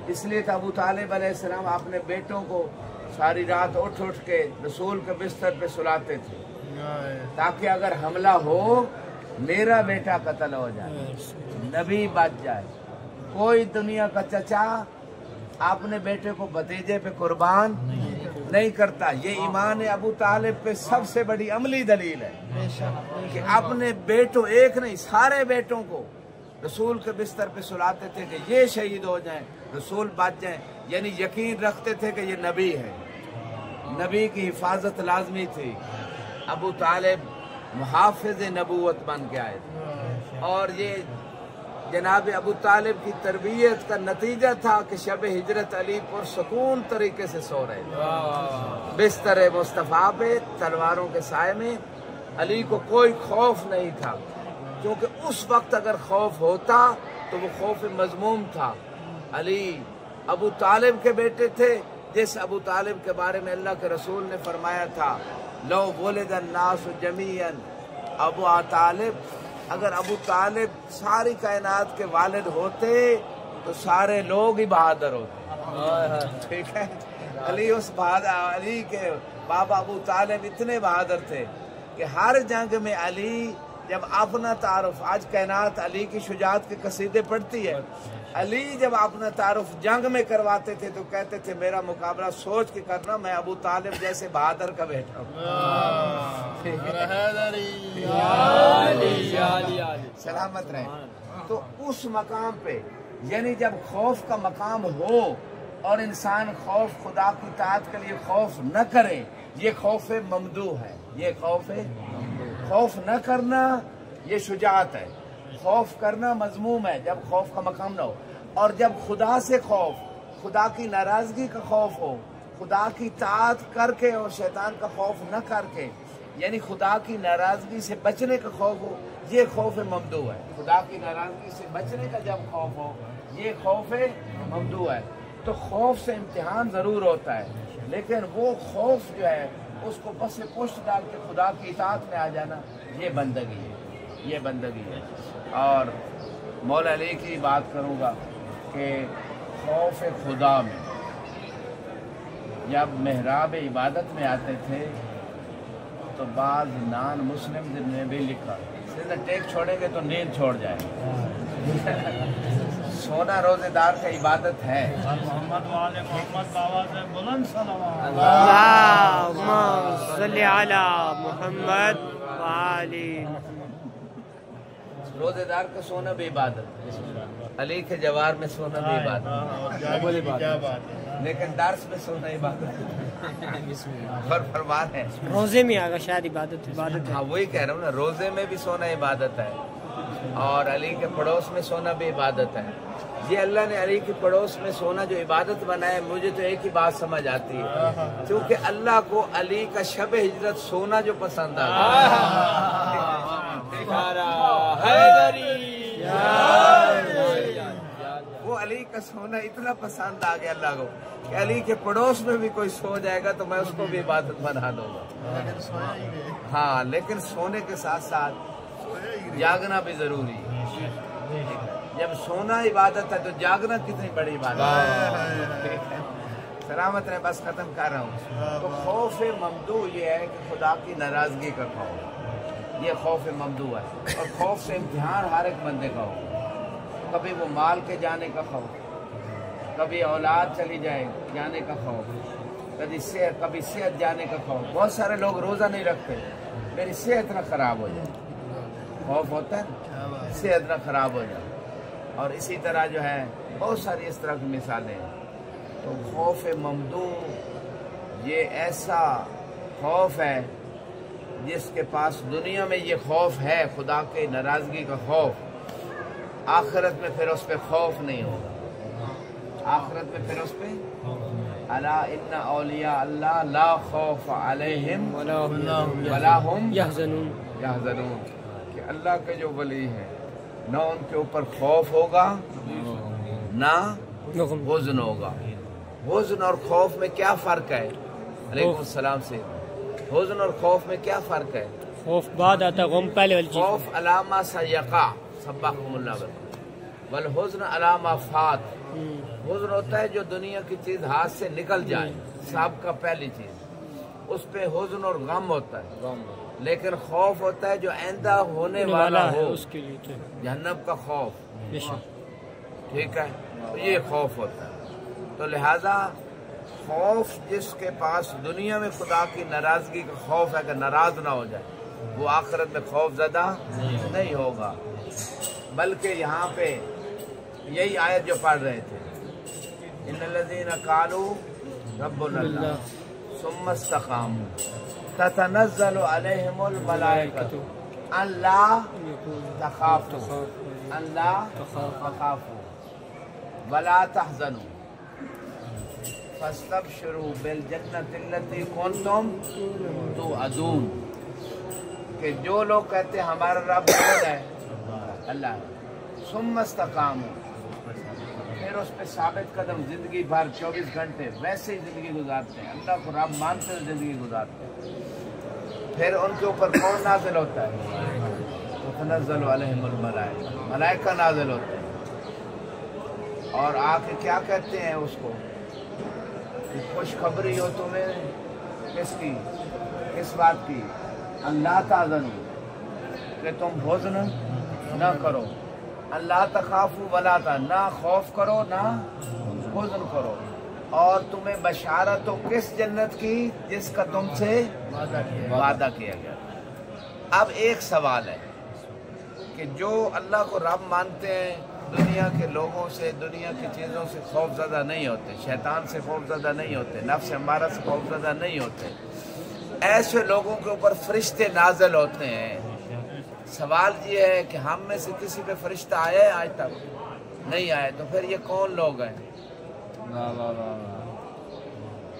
S1: اس لیے کہ ابو طالب علیہ السلام اپنے بیٹوں کو ساری رات اٹھ کے رسول کے بستر پہ سلاتے تھے تاکہ اگر حملہ ہو میرا بیٹا قتل ہو جائے، نبی بچ جائے. کوئی دنیا کا چچا اپنے بیٹے کو بھتیجے پہ قربان نہیں کرتا. یہ ایمان ابو طالب پہ سب سے بڑی عملی دلیل ہے کہ اپنے بیٹوں، ایک نہیں سارے بیٹوں کو رسول کے بستر پہ سلاتے تھے کہ یہ شہید ہو جائیں، رسول بچ جائیں. یعنی یقین رکھتے تھے کہ یہ نبی ہے، نبی کی حفاظت لازمی تھی. ابو طالب محافظ نبوت بن کے آئے تھے، اور یہ جناب ابو طالب کی تربیت کا نتیجہ تھا کہ شب ہجرت علی پر سکون طریقے سے سو رہے تھے بستر مصطفیٰ پہ تلواروں کے سائے میں. علی کو کوئی خوف نہیں تھا، کیونکہ اس وقت اگر خوف ہوتا تو وہ خوف مذموم تھا. علی ابو طالب کے بیٹے تھے، جس ابو طالب کے بارے میں اللہ کے رسول نے فرمایا تھا لو ولد الناس جمیعا ابو طالب اگر ابو طالب ساری کائنات کے والد ہوتے تو سارے لوگ ہی بہادر ہوتے. ٹھیک ہے. علی کے بابا ابو طالب اتنے بہادر تھے کہ ہر جنگ میں علی جب اپنا تعارف، آج کائنات علی کی شجاعت کے قصیدے پڑھتی ہے، علی جب اپنا تعارف جنگ میں کرواتے تھے تو کہتے تھے میرا مقابلہ سوچ کے کرنا، میں ابو طالب جیسے بہادر کا بیٹا ہوں. سلامت رہے. تو اس مقام پہ یعنی جب خوف کا مقام ہو اور انسان خوف خدا کی اطاعت کے لیے خوف نہ کرے، یہ خوف ممدوح ہے. یہ خوف نہ کرنا یہ شجاعت ہے. خوف کرنا مذموم ہے جب خوف کا مقام نہ ہو. اور جب خدا سے خوف، خدا کی ناراضگی کا خوف ہو، خدا کی اطاعت کر کے اور شیطان کا خوف نہ کر کے، یعنی خدا کی ناراضگی سے بچنے کا خوف ہو، یہ خوف ممدوح ہے. خدا کی ناراضگی سے بچنے کا جب خوف ہو یہ خوف ممدوح ہے. تو خوف سے امتحان ضرور ہوتا ہے، لیکن وہ خوف جو ہے اس کو بس پشت ڈال کے خدا کی اطاعت میں آ جانا، یہ بندگی ہے. یہ بندگی ہے. اور مولا علی کی بات کروں گا کہ خوف خدا میں جب محراب عبادت میں آتے تھے تو بعض نان مسلم نے بھی لکھا سیدھا ٹیک چھوڑیں گے تو نیند چھوڑ جائے. سونا روزے دار کا عبادت ہے.
S4: محمد والے محمد بابا سے بلند صلوات.
S3: اللہم صلی علی محمد وآلہ.
S1: روزے دار کا سونا بھی عبادت، علی کے جوار میں سونا بھی عبادت، لیکن درس میں سونا عبادت. فرمان ہے
S3: روزے میں آگا شاید عبادت.
S1: ہاں وہی کہہ رہا ہوں نا، روزے میں بھی سونا عبادت ہے اور علی کے پڑوس میں سونا بھی عبادت ہے. یہ اللہ نے علی کے پڑوس میں سونا جو عبادت بنایا ہے، مجھے تو ایک ہی بات سمجھ آتی ہے، کیونکہ اللہ کو علی کا شب ہجرت سونا جو پسند وہ علی کا سونا اتنا پسند آ گیا اللہ کو کہ علی کے پڑوس میں بھی کوئی سو جائے گا تو میں اس کو بھی عبادت بنا دوں گا. ہاں لیکن سونے کے ساتھ ساتھ جاگنا بھی ضروری ہے. جب سونا عبادت ہے تو جاگنا کتنی بڑی عبادت ہے. سلامت رہے. بس ختم کر رہا ہوں. تو خوف ممدوح یہ ہے کہ خدا کی ناراضگی کا خوف، یہ خوف ممدوح ہے. اور خوف سے امتحان ہر ایک بندے کا ہو. کبھی وہ مال کے جانے کا خوف، کبھی اولاد چلی جائے جانے کا خوف، کبھی صحت جانے کا خوف. بہت سارے لوگ روزہ نہیں رکھتے، میری صحت نہ خراب ہو جائے. خوف ہوتا ہے صحت نہ خراب ہو جائے. اور اسی طرح جو ہے بہت ساری اس طرح کی مثالیں ہیں. تو خوف ممدوح یہ ایسا خوف ہے جس کے پاس دنیا میں یہ خوف ہے، خدا کے ناراضگی کا خوف، آخرت میں پھر اس پہ خوف نہیں ہوگا. آخرت میں پھر اس پہ الا ان اولیاء اللہ لا خوف علیہم ولا ہم
S3: یحزنون.
S1: کہ اللہ کے جو ولی ہیں نہ ان کے اوپر خوف ہوگا نہ حزن ہوگا. حزن اور خوف میں کیا فرق ہے؟ علیکم السلام سے. حزن اور خوف میں کیا فرق ہے؟
S3: خوف بعد آتا، غم پہلے والی چیز.
S1: خوف علامہ سیقا سبحکم اللہ والحزن علامہ فات. حزن ہوتا ہے جو دنیا کی چیز ہاتھ سے نکل جائے، سب کا پہلی چیز، اس پہ حزن اور غم ہوتا ہے. لیکن خوف ہوتا ہے جو آئندہ ہونے والا ہو،
S3: اس کے لیے
S1: جہنم کا خوف. ٹھیک ہے، تو یہ خوف ہوتا ہے. تو لہذا خوف جس کے پاس دنیا میں خدا کی ناراضگی کا خوف ہے کہ ناراض نہ ہو جائے، وہ آخرت میں خوف زدہ نہیں ہوگا. بلکہ یہاں پہ یہی آیت جو پڑھ رہے تھے، ان الذین قالوا ربنا اللہ ثم استقاموا تتنزل علیہم الملائکۃ الا تخافوا ولا تحزنوا فاستبشروا بالجنۃ التي کنتم توعدون. کہ جو لوگ کہتے ہیں ہمارا رب کون ہے؟ اللہ. ثم استقاموا، پھر اس پہ ثابت قدم زندگی بھر 24 گھنٹے ویسے ہی زندگی گزارتے ہیں، اللہ کو رب مانتے ہوئے زندگی گزارتے ہیں. پھر ان کے اوپر کون نازل ہوتا ہے؟ ततनज़्ज़लु अलैहिमुल मलाइका, मलाइका नाज़िल होते हैं और आके क्या कहते हैं उसको कि खुशखबरी हो तुम्हें किसकी, किस बात की, अल्लाह ताज़नु, कि तुम हुज़्न न करो, अल्लाह तखाफू वला ता, ना खौफ करो ना हुज़्न करो, और तुम्हें बशारत हो किस जन्नत की जिसका तुमसे वादा किया गया। अब एक सवाल है कि जो अल्लाह को रब मानते हैं दुनिया के लोगों से, दुनिया की चीज़ों से खौफज़दा नहीं होते, शैतान से खौफज़दा नहीं होते, नफ्स अम्मारा से खौफज़दा नहीं होते, ऐसे लोगों के ऊपर फरिश्ते नाज़िल होते हैं। सवाल ये है कि हम में से किसी पे फरिश्ता आया है आज तक? नहीं आया। तो फिर ये कौन लोग हैं?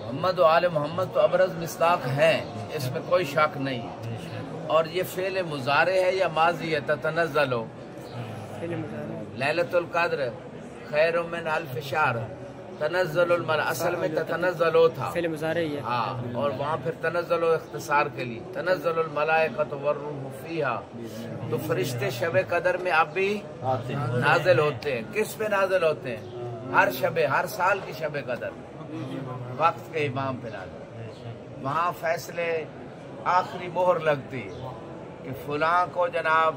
S1: मोहम्मद व आले मोहम्मद तो अबरज मिस्दाक हैं, इसमें कोई शक नहीं है। और ये फेल मुजारे है या माजी है? ततनज़्ज़लु लैलतुल क़द्र खैरुम मिन अल्फ शहर, तनज़्ज़लुल मल असल में ततनज़्ज़लु था,
S3: फेल मुजारे ही है।
S1: हाँ, और वहाँ फिर तनज़्ज़लु इख्तिसार के लिए, तनज़्ज़लुल मलाइकतु वर्रूहु फीहा। तो फरिश्ते शब कदर में अब भी नाजिल होते हैं। किस पे नाजिल होते हैं? हर शबे, हर साल की शब कदर वक्त के इमाम पे नाजिल। वहाँ फैसले आखिरी मोहर लगती है कि फुलां को जनाब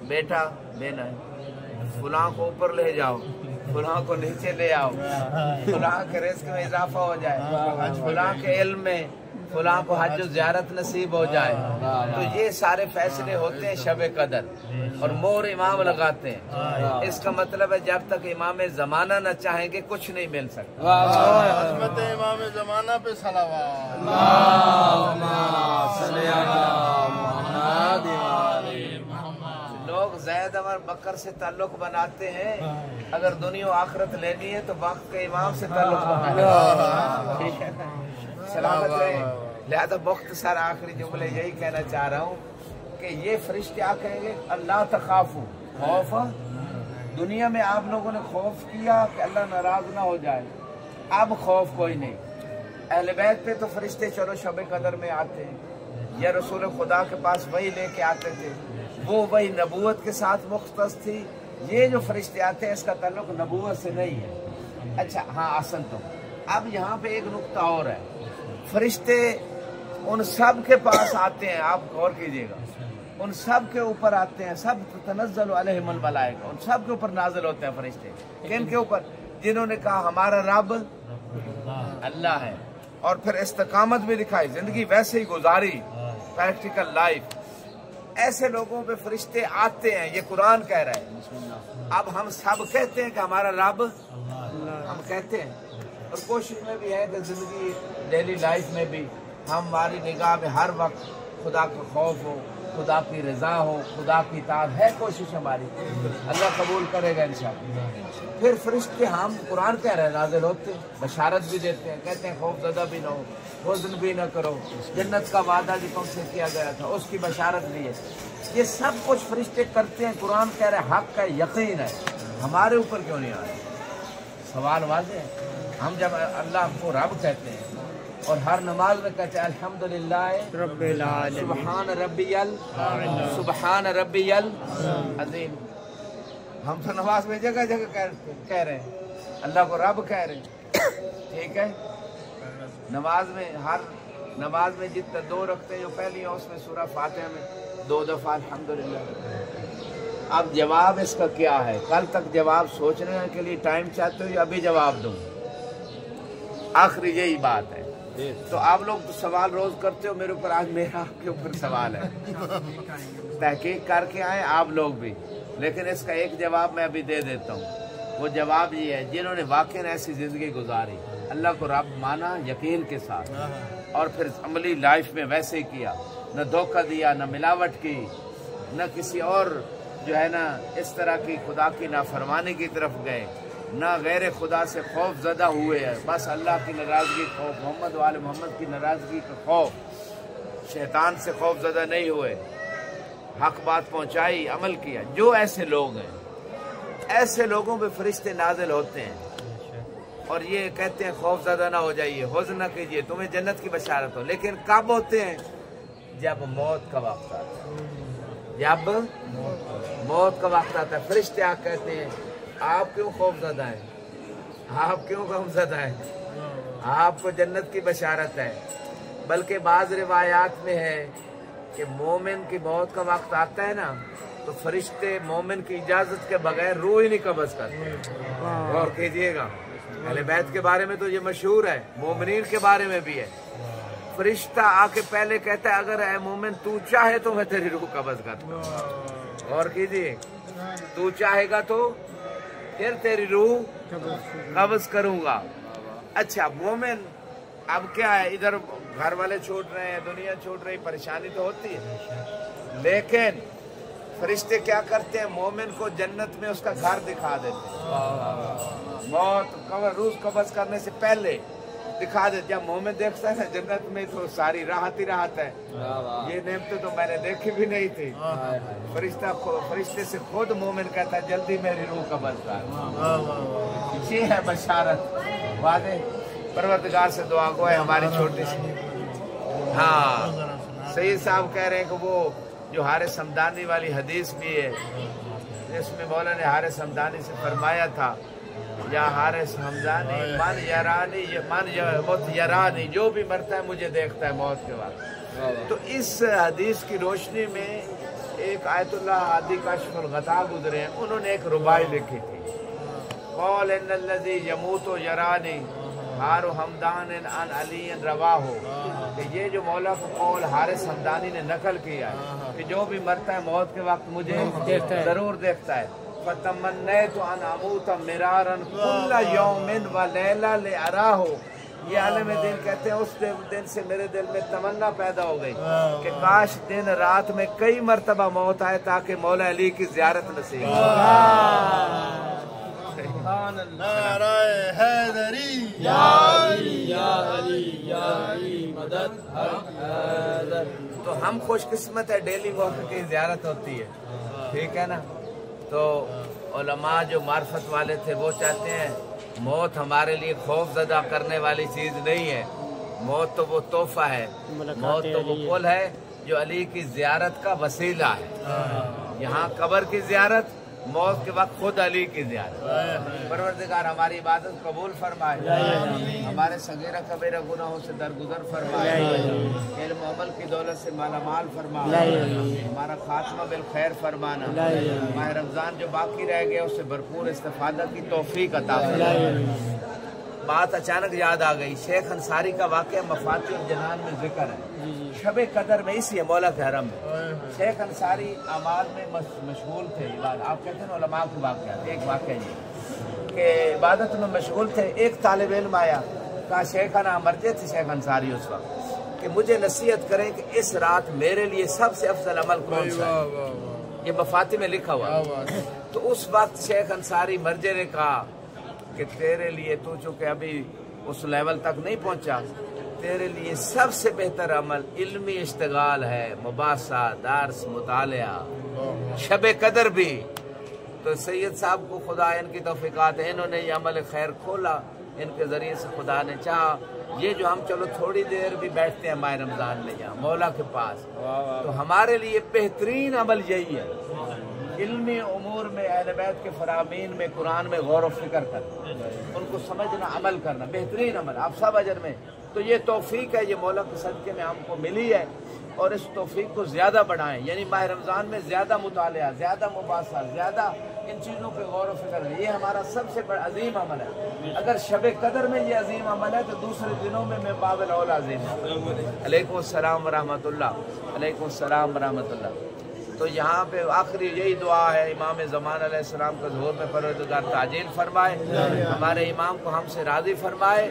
S1: बेटा देना है, फुलां को ऊपर ले जाओ, फुलां को नीचे ले आओ, फुलां के रिस्क में इजाफा हो जाए, फुलां के इल्म में फुलां को हज ज़ियारत नसीब हो जाए। तो ये सारे फैसले होते हैं शब कदर और मोहर इमाम लगाते हैं। इसका मतलब है जब तक इमाम ज़माना न चाहेंगे कुछ नहीं मिल सकता।
S4: इमाम ज़माना पे
S1: लोग ज़ैद अमर बकर से ताल्लुक बनाते हैं, अगर दुनिया आखिरत लेनी है तो वक्त के इमाम से ताल्लुक बनाना। सलामत रहे। लिहाजा मुख्तसर आखिरी जुमले यही कहना चाह रहा हूँ कि ये फरिश्ते क्या कहेंगे? अल्लाह तखाफू, खौफ। दुनिया में आप लोगों ने खौफ किया कि अल्लाह नाराज ना हो जाए, अब खौफ कोई नहीं। अहले बैत पे तो फरिश्ते चलो शब कदर में आते हैं, या रसूल खुदा के पास वही लेके आते थे, वो वही नबूवत के साथ मुख्तस थी। ये जो फरिश्ते आते हैं इसका ताल्लुक नबूवत से नहीं है। अच्छा हाँ, असल तो अब यहाँ पे एक नुक्ता और है, फरिश्ते उन सब के पास आते हैं, आप गौर कीजिएगा, उन सब के ऊपर आते हैं, सब तनज़्ज़लु अलैहिमुल मलाइका, उन सब के ऊपर नाज़िल होते हैं फरिश्ते। किन के ऊपर? जिन्होंने कहा हमारा रब अल्लाह है, और फिर इस्तिकामत भी दिखाई, जिंदगी वैसे ही गुजारी, प्रैक्टिकल लाइफ। ऐसे लोगों पे फरिश्ते आते हैं, ये कुरान कह रहा है। अब हम सब कहते हैं कि हमारा रब, हम कहते हैं, और कोशिश में भी है कि जिंदगी डेली लाइफ में भी हमारी निगाह में हर वक्त खुदा का खौफ हो, खुदा की रजा हो, खुदा की इताअत है, कोशिश हमारी, अल्लाह कबूल करेगा इंशाअल्लाह। फिर फरिश्ते, हम कुरान कह रहे हैं, नाज़िल होते हैं, बशारत भी देते हैं, कहते हैं खौफ ज़दा भी ना हो, हुज़्न भी ना करो, जन्नत का वादा जो तुमसे किया गया था उसकी बशारत भी है। ये सब कुछ फरिश्ते करते हैं। कुरान कह रहे हैं हक का यकीन है, हमारे ऊपर क्यों नहीं आ रहा? सवाल वाज़ेह है। हम जब अल्लाह को रब कहते हैं और हर नमाज में कहते हैं अल्हम्दुलिल्लाह रब्बिल आलमीन, सुबहान रब्बियल अज़ीम, हम तो नमाज में जगह जगह कह रहे हैं, अल्लाह को रब कह रहे हैं। ठीक है, नमाज में, हर नमाज में जितने दो रखते हैं जो पहली है उसमें सूरह फातिहा में 2 दफ़ा अल्हम्दुलिल्लाह। अब जवाब इसका क्या है? कल तक जवाब सोचने के लिए टाइम चाहते हो या अभी जवाब दूँ? आखिरी यही बात है। तो आप लोग तो सवाल रोज करते हो मेरे ऊपर, आज मेरा आपके ऊपर सवाल है। तहकीक करके आए आप लोग भी, लेकिन इसका एक जवाब मैं अभी दे देता हूँ। वो जवाब ये है, जिन्होंने वाकई ऐसी जिंदगी गुजारी, अल्लाह को रब माना यकीन के साथ, और फिर अमली लाइफ में वैसे ही किया, न धोखा दिया, न मिलावट की, न किसी और जो है ना इस तरह की खुदा की नाफरमानी की तरफ गए, ना गैर खुदा से खौफ ज़दा हुए हैं, बस अल्लाह की नाराज़गी खौफ, मोहम्मद वाले मोहम्मद की नाराज़गी का खौफ, शैतान से खौफ ज़दा नहीं हुए, हक बात पहुंचाई, अमल किया। जो ऐसे लोग हैं, ऐसे लोगों पे फरिश्ते नाजिल होते हैं और ये कहते हैं खौफ ज़दा ना हो जाइए, हुज़्न ना कीजिए, तुम्हें जन्नत की बशारत हो। लेकिन कब होते हैं? जब मौत का वक्त आता है। जब मौत का वक्त आता है फरिश्ते आ कहते हैं आप क्यों खौफज़दा हैं, आप क्यों गमज़दा हैं, आपको जन्नत की बशारत है। बल्कि बाज़ रिवायात में है कि मोमिन की मौत का वक्त आता है ना तो फरिश्ते मोमिन की इजाज़त के बगैर रूह ही नहीं कब्ज़ करते। और कीजिएगा अहले बैत के बारे में तो ये मशहूर है, मोमिनीन के बारे में भी है। फरिश्ता आके पहले कहता है अगर ऐ मोमिन तू चाहे तो मैं तेरी रूह कब्ज़ करता। और कीजिए तू चाहेगा तो फिर तेरी रूह कब्ज़ करूंगा। अच्छा मोमिन अब क्या है, इधर घर वाले छूट रहे हैं, दुनिया छूट रही, परेशानी तो होती है, लेकिन फरिश्ते क्या करते हैं, मोमिन को जन्नत में उसका घर दिखा देते हैं। मौत कब्र रूह कब्ज़ करने से पहले दिखा देते। जब मोमिन देखता है ना जन्नत में तो सारी राहत ही राहत है। ये नेमतें तो मैंने देखी भी नहीं थी। फरिश्ते से खुद मोमिन कहता है जल्दी मेरी रूह कब्ज़ कर। ये है बशारत वादे। परवरदिगार से दुआ गो है हमारी छोटी सी। हाँ सईद साहब कह रहे हैं कि वो जो हारिस हमदानी वाली हदीस भी है, इसमें मौला ने हारिस हमदानी से फरमाया था या हारिस हमदानी मन यरानी ये मन मौत यरानी, जो भी मरता है मुझे देखता है मौत के बाद। तो इस हदीस की रोशनी में एक आयतुल्लाह आदि काशिफुल गता गुजरे हैं, उन्होंने एक रुबाई लिखी थी, कौल इन्नल्लज़ी यमूतु यरानी हारो हमदान अन अली रवा हो। कि ये जो मौला को कौल हारिस हमदानी ने नकल किया है कि जो भी मरता है मौत के वक्त मुझे जरूर देखता है। फतमन्नैतु अन अमूत मिरारन कुल्ला यौमिन व लैला ले अरा हो। ये आलिम दिन कहते हैं उस दिन से मेरे दिल में तमन्ना पैदा हो गई कि काश दिन रात में कई मरतबा मौत आए ताकि मौला अली की ज़ियारत नसीब हो। तो हम खुशकिस्मत है, डेली मौके की ज़ियारत होती है, ठीक है ना। तो उलमा जो मार्फत वाले थे वो चाहते हैं मौत हमारे लिए खौफज़दा करने वाली चीज़ नहीं है, मौत तो वो तोहफा है, मौत तो वो पुल है जो अली की ज़ियारत का वसीला है। यहाँ कब्र की ज़ियारत, मौत के वक्त खुद अली की ज़ियारत। परवरदिगार हमारी इबादत कबूल फरमाए, हमारे सगीरा कबीरा गुनाहों से दरगुजर फरमाए, इल्म अमल की दौलत से मालामाल फरमाए, हमारा खात्मा बिल खैर फरमाना, माह रमज़ान जो बाकी रह गया उससे भरपूर इस्तिफादा की तौफीक अता फरमाए। बात अचानक याद आ गई, शेख अंसारी का वाक़या मफातिहुल जनान में जिक्र है, शबे कदर में इसी है मौला के हरम में। शेख अंसारी अमाल में मशगूल थे, आप कहते हैं ना उलमा के वाक़या। एक वाक़या ये कि इबादत में मशगूल थे, एक तालिब इल्म आया, कहा शेखाना मरते थे शेख अंसारी उस वक्त कि मुझे नसीहत करें कि इस रात मेरे लिए सबसे अफजल अमल कौन सा है। ये मफाती में लिखा हुआ। तो उस वक्त शेख अंसारी मर्जे ने कहा कि तेरे लिए तो चूँकि अभी उस लेवल तक नहीं पहुंचा, तेरे लिए सबसे बेहतर अमल इल्मी इश्तिगाल है, मुबासा, दार्स, मुतालिया, शबे कदर भी। तो सैयद साहब को खुदा इनकी तौफीकात है, इन्होंने ये अमल खैर खोला, इनके ज़रिए से खुदा ने चाहा ये जो हम चलो थोड़ी देर भी बैठते हैं माह रमज़ान में यहाँ मौला के पास, तो हमारे लिए बेहतरीन अमल यही है, इल्मी उमूर में अहले बैत के फरामीन में कुरान में गौर व फिक्र करना, उनको समझना, अमल करना, बेहतरीन अमल आप सब अजर में। तो ये तौफीक है, ये मौला के सदके में हमको मिली है, और इस तौफीक को ज़्यादा बढ़ाएं, यानी माह रमज़ान में ज़्यादा मुतालिया, ज़्यादा मुबासा, ज़्यादा इन चीज़ों पे गौर व फिक्र है। ये हमारा सबसे बड़ा अजीम अमल है। अगर शब कदर में ये अजीम अमल है तो दूसरे दिनों में मैं बाबिल औल अजीम है। अलैकुम अस्सलाम व रहमतुल्लाह, अलैकुम अस्सलाम व रहमतुल्लाह। तो यहाँ पे आखिरी यही दुआ है, इमाम ज़मान अलैहिस्सलाम का ज़ुहूर में परवरदिगार ताजील फरमाए, हमारे इमाम को हमसे राज़ी फरमाए,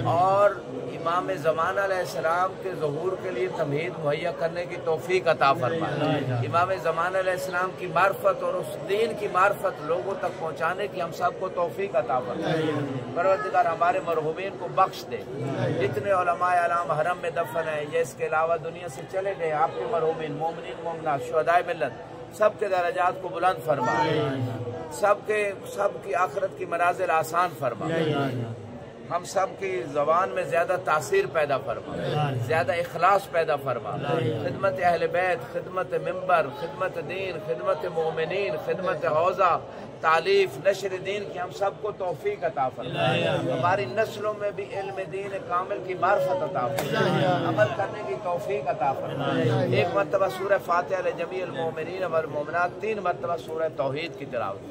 S1: और इमाम ज़मान अलैहिस्सलाम के ज़ुहूर के लिए तमहीद मुहैया करने की तौफीक अता फरमाए। इमाम ज़मान अलैहिस्सलाम की मार्फत और उस दीन की मार्फत लोगों तक पहुँचाने की हम सबको तौफीक अता फरमाए। परवरदिगार हमारे मरहूमीन को बख्श दे, जितने उलमाए आलम हरम में दफन है या इसके अलावा दुनिया से चले गए आपके मरहूमीन मोमिनीन मोमिनात शुहदाए मिल्लत, सबके दरजात को बुलंद फरमा, सबकी आखिरत की मनाजिल आसान फरमा। ہم سب کی زبان میں زیادہ تاثیر پیدا فرما، زیادہ اخلاص پیدا فرما، خدمت اہل بیت، خدمت ممبر، خدمت دین، خدمت مومنین، خدمت حوضہ، تعلیف، نشر دین کی ہم سب کو توفیق عطا فرما، ہماری نسلوں میں بھی علم دین کامل کی معرفت عطا فرما، عمل کرنے کی توفیق عطا فرما۔ ایک مرتبہ سورہ فاتحہ لجمیع المومنین والمومنات، 3 مرتبہ سورہ توحید کی تلاوت۔